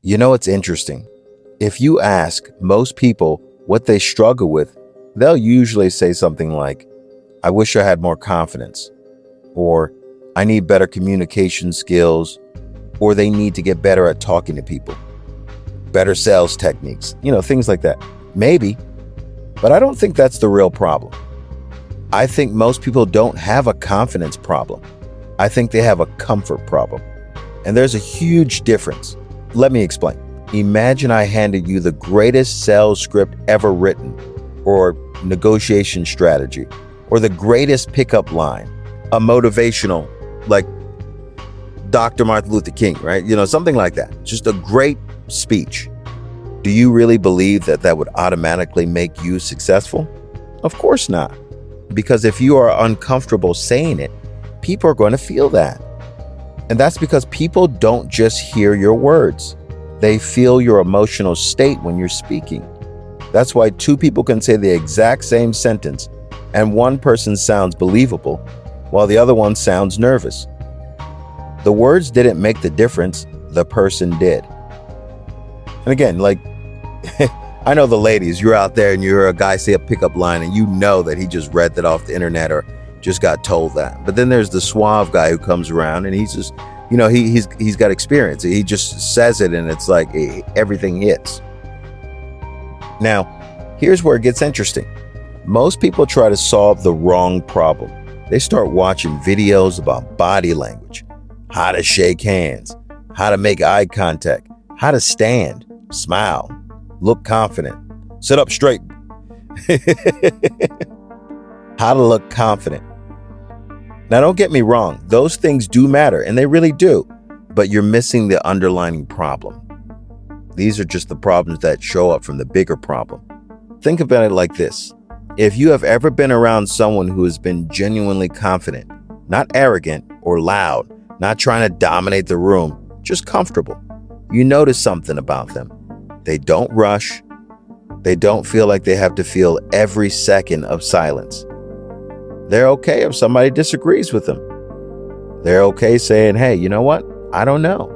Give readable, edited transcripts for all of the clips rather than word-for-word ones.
You know, it's interesting. If you ask most people what they struggle with, they'll usually say something like, I wish I had more confidence, or I need better communication skills, or they need to get better at talking to people, better sales techniques, things like that. Maybe, but I don't think that's the real problem. I think most people don't have a confidence problem. I think they have a comfort problem. And there's a huge difference. Let me explain. Imagine I handed you the greatest sales script ever written, or negotiation strategy, or the greatest pickup line, a motivational, like Dr. Martin Luther King, right? Something like that. Just a great speech. Do you really believe that that would automatically make you successful? Of course not. Because if you are uncomfortable saying it, people are going to feel that. And that's because people don't just hear your words. They feel your emotional state when you're speaking. That's why two people can say the exact same sentence and one person sounds believable while the other one sounds nervous. The words didn't make the difference, the person did. And again, I know the ladies, you're out there and you hear a guy say a pickup line and you know that he just read that off the internet or just got told that. But then there's the suave guy who comes around and he's just, he's got experience. He just says it and it's like everything hits. Now, here's where it gets interesting. Most people try to solve the wrong problem. They start watching videos about body language, how to shake hands, how to make eye contact, how to stand, smile, look confident, sit up straight. How to look confident. Now, don't get me wrong. Those things do matter, and they really do. But you're missing the underlying problem. These are just the problems that show up from the bigger problem. Think about it like this. If you have ever been around someone who has been genuinely confident, not arrogant or loud, not trying to dominate the room, just comfortable, you notice something about them. They don't rush. They don't feel like they have to feel every second of silence. They're okay if somebody disagrees with them. They're okay saying, hey, you know what? I don't know.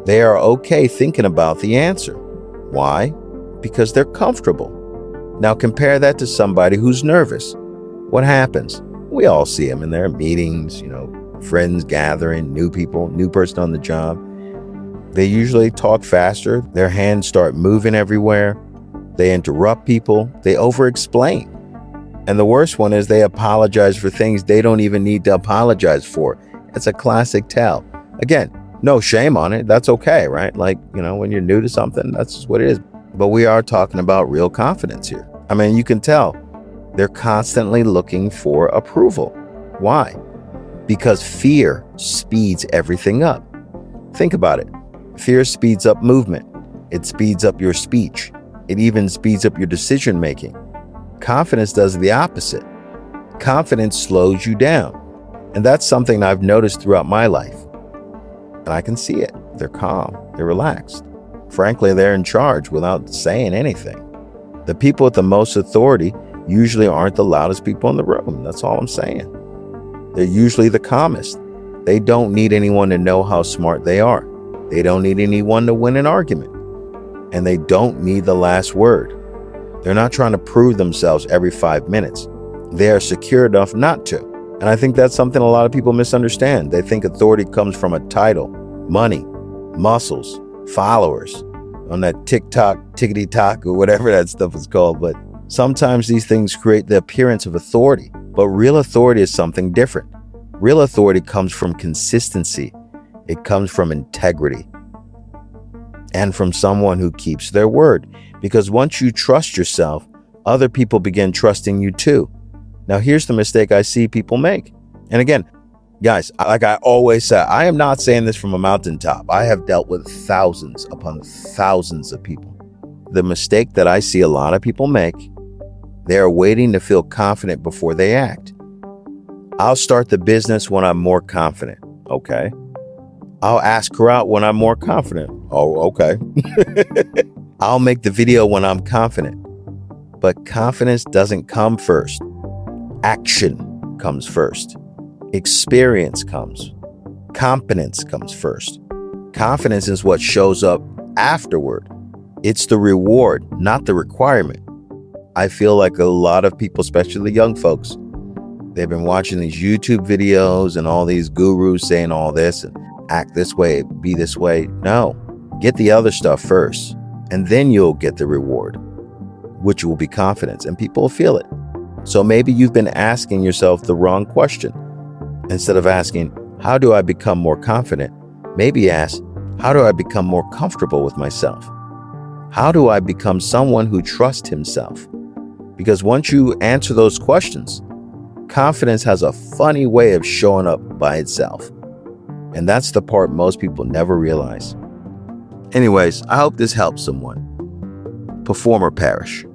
They are okay thinking about the answer. Why? Because they're comfortable. Now compare that to somebody who's nervous. What happens? We all see them in their meetings, friends gathering, new people, new person on the job. They usually talk faster. Their hands start moving everywhere. They interrupt people. They over-explain. And the worst one is they apologize for things they don't even need to apologize for. It's a classic tell. Again, no shame on it. That's okay, right? When you're new to something, that's just what it is. But we are talking about real confidence here. I mean, you can tell they're constantly looking for approval. Why? Because fear speeds everything up. Think about it. Fear speeds up movement. It speeds up your speech. It even speeds up your decision making. Confidence does the opposite. Confidence slows you down. And that's something I've noticed throughout my life. And I can see it. They're calm. They're relaxed. Frankly, they're in charge without saying anything. The people with the most authority usually aren't the loudest people in the room. That's all I'm saying. They're usually the calmest. They don't need anyone to know how smart they are. They don't need anyone to win an argument. And they don't need the last word. They're not trying to prove themselves every 5 minutes. They are secure enough not to. And I think that's something a lot of people misunderstand. They think authority comes from a title, money, muscles, followers, on that TikTok, tickety-tock, or whatever that stuff is called. But sometimes these things create the appearance of authority. But real authority is something different. Real authority comes from consistency. It comes from integrity. And from someone who keeps their word. Because once you trust yourself, other people begin trusting you too. Now, here's the mistake I see people make. And again, guys, like I always say, I am not saying this from a mountaintop. I have dealt with thousands upon thousands of people. The mistake that I see a lot of people make, they are waiting to feel confident before they act. I'll start the business when I'm more confident. Okay. I'll ask her out when I'm more confident. Oh, okay. I'll make the video when I'm confident. But confidence doesn't come first. Action comes first. Experience comes. Competence comes first. Confidence is what shows up afterward. It's the reward, not the requirement. I feel like a lot of people, especially young folks, they've been watching these YouTube videos and all these gurus saying all this and act this way, be this way. No, get the other stuff first, and then you'll get the reward, which will be confidence, and people will feel it. So maybe you've been asking yourself the wrong question. Instead of asking, how do I become more confident? Maybe ask, how do I become more comfortable with myself? How do I become someone who trusts himself? Because once you answer those questions, confidence has a funny way of showing up by itself. And that's the part most people never realize. Anyways, I hope this helps someone. Perform or perish.